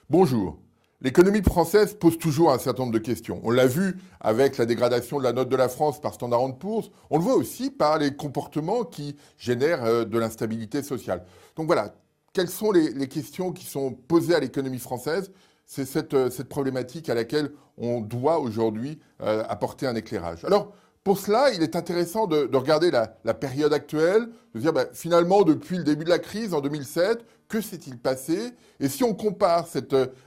Bonjour. L'économie française pose toujours un certain nombre de questions. On l'a vu avec la dégradation de la note de la France par Standard & Poor's. On le voit aussi par les comportements qui génèrent de l'instabilité sociale. Donc voilà, quelles sont les questions qui sont posées à l'économie française? C'est cette problématique à laquelle on doit aujourd'hui apporter un éclairage. Alors, pour cela, il est intéressant de regarder la période actuelle, de se dire finalement, depuis le début de la crise en 2007, que s'est-il passé? Et si on compare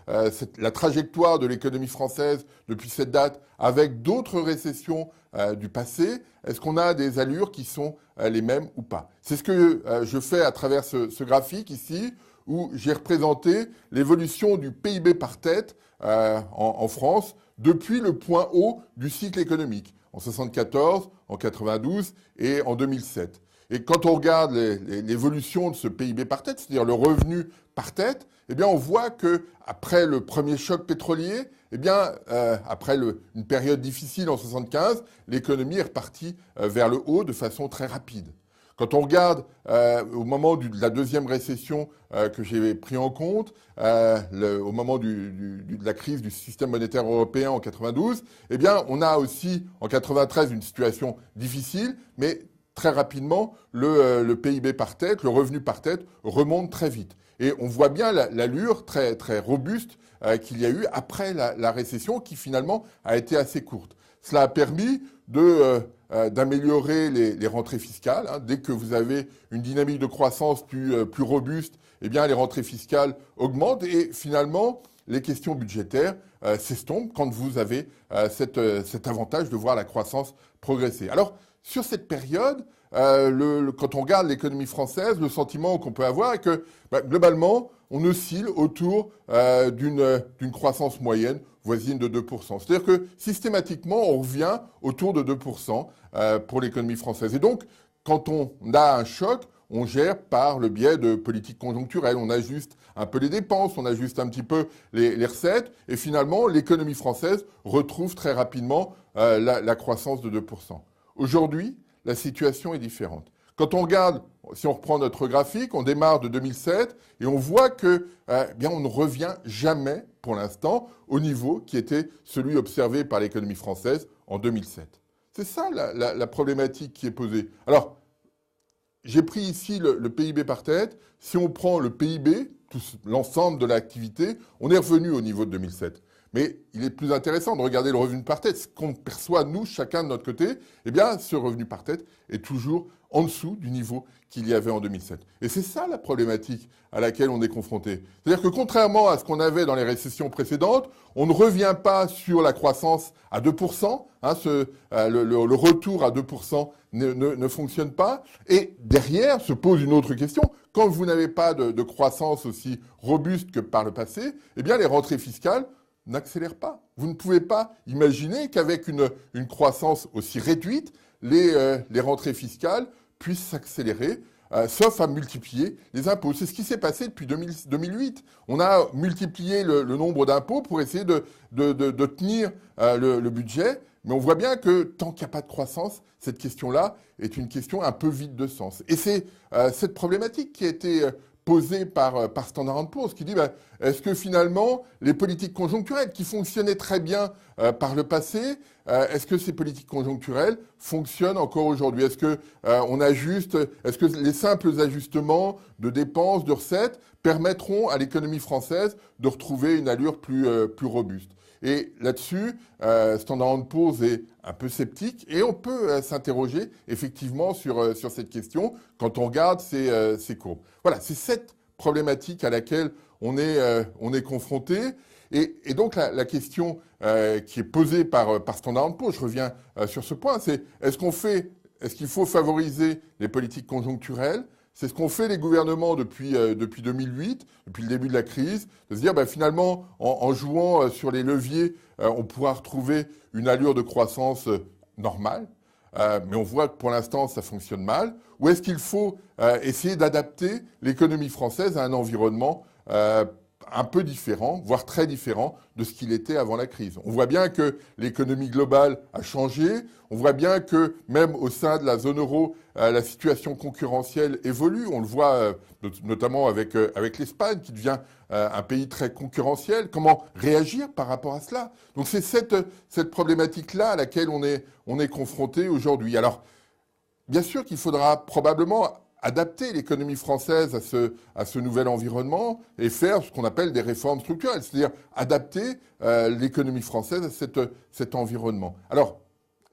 la trajectoire de l'économie française depuis cette date avec d'autres récessions du passé, est-ce qu'on a des allures qui sont les mêmes ou pas? C'est ce que je fais à travers ce graphique ici, où j'ai représenté l'évolution du PIB par tête en France depuis le point haut du cycle économique, en 1974, en 92 et en 2007. Et quand on regarde l'évolution de ce PIB par tête, c'est-à-dire le revenu par tête, eh bien on voit que après le premier choc pétrolier, eh bien après une période difficile en 75, l'économie est repartie vers le haut de façon très rapide. Quand on regarde au moment de la deuxième récession que j'ai pris en compte, au moment de la crise du système monétaire européen en 92, eh bien, on a aussi en 93 une situation difficile, mais très rapidement, le PIB par tête, le revenu par tête remonte très vite. Et on voit bien l'allure très, très robuste qu'il y a eu après la récession qui finalement a été assez courte. Cela a permis d'améliorer les rentrées fiscales. Dès que vous avez une dynamique de croissance plus robuste, eh bien, les rentrées fiscales augmentent et finalement, les questions budgétaires s'estompent quand vous avez cet avantage de voir la croissance progresser. Alors, sur cette période, quand on regarde l'économie française, le sentiment qu'on peut avoir est que, globalement, on oscille autour d'une croissance moyenne voisine de 2%. C'est-à-dire que systématiquement, on revient autour de 2% pour l'économie française. Et donc, quand on a un choc, on gère par le biais de politiques conjoncturelles. On ajuste un peu les dépenses, on ajuste un petit peu les recettes. Et finalement, l'économie française retrouve très rapidement la croissance de 2%. Aujourd'hui, la situation est différente. Quand on regarde, si on reprend notre graphique, on démarre de 2007 et on voit que, bien, on ne revient jamais, pour l'instant, au niveau qui était celui observé par l'économie française en 2007. C'est ça la problématique qui est posée. Alors, j'ai pris ici le PIB par tête. Si on prend le PIB, l'ensemble de l'activité, on est revenu au niveau de 2007. Mais il est plus intéressant de regarder le revenu par tête. Ce qu'on perçoit, nous, chacun de notre côté, eh bien, ce revenu par tête est toujours en dessous du niveau qu'il y avait en 2007. Et c'est ça la problématique à laquelle on est confronté. C'est-à-dire que contrairement à ce qu'on avait dans les récessions précédentes, on ne revient pas sur la croissance à 2%. Le retour à 2% ne fonctionne pas. Et derrière se pose une autre question. Quand vous n'avez pas de croissance aussi robuste que par le passé, eh bien, les rentrées fiscales n'accélère pas. Vous ne pouvez pas imaginer qu'avec une croissance aussi réduite, les rentrées fiscales puissent s'accélérer, sauf à multiplier les impôts. C'est ce qui s'est passé depuis 2008. On a multiplié le nombre d'impôts pour essayer de tenir le budget, mais on voit bien que tant qu'il n'y a pas de croissance, cette question-là est une question un peu vide de sens. Et c'est cette problématique qui a été posée par Standard & Poor's, qui dit est-ce que finalement les politiques conjoncturelles qui fonctionnaient très bien par le passé, est-ce que ces politiques conjoncturelles fonctionnent encore aujourd'hui? Est-ce que est-ce que les simples ajustements de dépenses, de recettes permettront à l'économie française de retrouver une allure plus robuste? Et là-dessus, Standard & Poor's est un peu sceptique et on peut s'interroger effectivement sur cette question quand on regarde ces courbes. Voilà, c'est cette problématique à laquelle on est confronté. Et donc la question qui est posée par Standard & Poor's, je reviens sur ce point, c'est est-ce qu'il faut favoriser les politiques conjoncturelles? C'est ce qu'ont fait les gouvernements depuis 2008, depuis le début de la crise, de se dire finalement, en jouant sur les leviers, on pourra retrouver une allure de croissance normale, mais on voit que pour l'instant, ça fonctionne mal. Ou est-ce qu'il faut essayer d'adapter l'économie française à un environnement un peu différent, voire très différent de ce qu'il était avant la crise. On voit bien que l'économie globale a changé, on voit bien que même au sein de la zone euro, la situation concurrentielle évolue. On le voit notamment avec l'Espagne qui devient un pays très concurrentiel. Comment réagir par rapport à cela? Donc c'est cette problématique-là à laquelle on est confronté aujourd'hui. Alors, bien sûr qu'il faudra probablement adapter l'économie française à ce nouvel environnement et faire ce qu'on appelle des réformes structurelles, c'est-à-dire adapter l'économie française à cet environnement. Alors,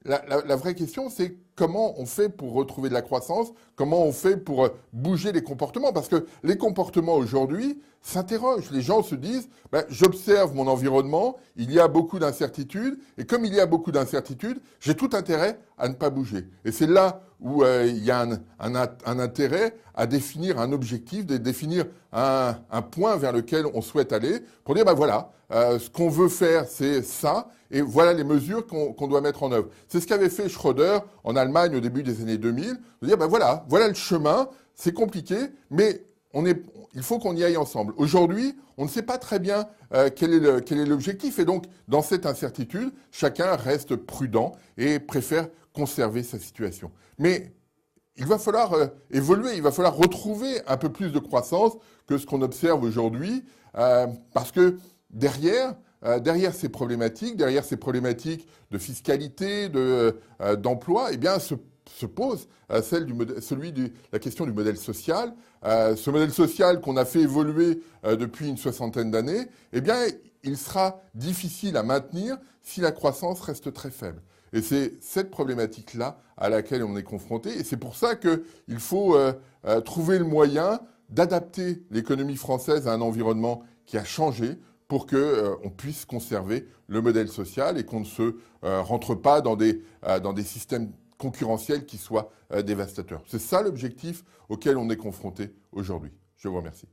la vraie question, c'est comment on fait pour retrouver de la croissance, comment on fait pour bouger les comportements, parce que les comportements aujourd'hui s'interrogent. Les gens se disent, j'observe mon environnement, il y a beaucoup d'incertitudes, et comme il y a beaucoup d'incertitudes, j'ai tout intérêt à ne pas bouger. Et c'est là où il y a un intérêt à définir un objectif, de définir un point vers lequel on souhaite aller, pour dire, voilà, ce qu'on veut faire, c'est ça, et voilà les mesures qu'on doit mettre en œuvre. C'est ce qu'avait fait Schröder en Allemagne au début des années 2000, de dire, voilà le chemin, c'est compliqué, mais il faut qu'on y aille ensemble. Aujourd'hui, on ne sait pas très bien quel est l'objectif, et donc, dans cette incertitude, chacun reste prudent et préfère conserver sa situation. Mais il va falloir évoluer, il va falloir retrouver un peu plus de croissance que ce qu'on observe aujourd'hui, parce que derrière ces problématiques de fiscalité, d'emploi, eh bien, se pose la question du modèle social. Ce modèle social qu'on a fait évoluer depuis une soixantaine d'années, eh bien, il sera difficile à maintenir si la croissance reste très faible. Et c'est cette problématique-là à laquelle on est confronté. Et c'est pour ça qu'il faut trouver le moyen d'adapter l'économie française à un environnement qui a changé pour qu'on puisse conserver le modèle social et qu'on ne se rentre pas dans des systèmes concurrentiels qui soient dévastateurs. C'est ça l'objectif auquel on est confronté aujourd'hui. Je vous remercie.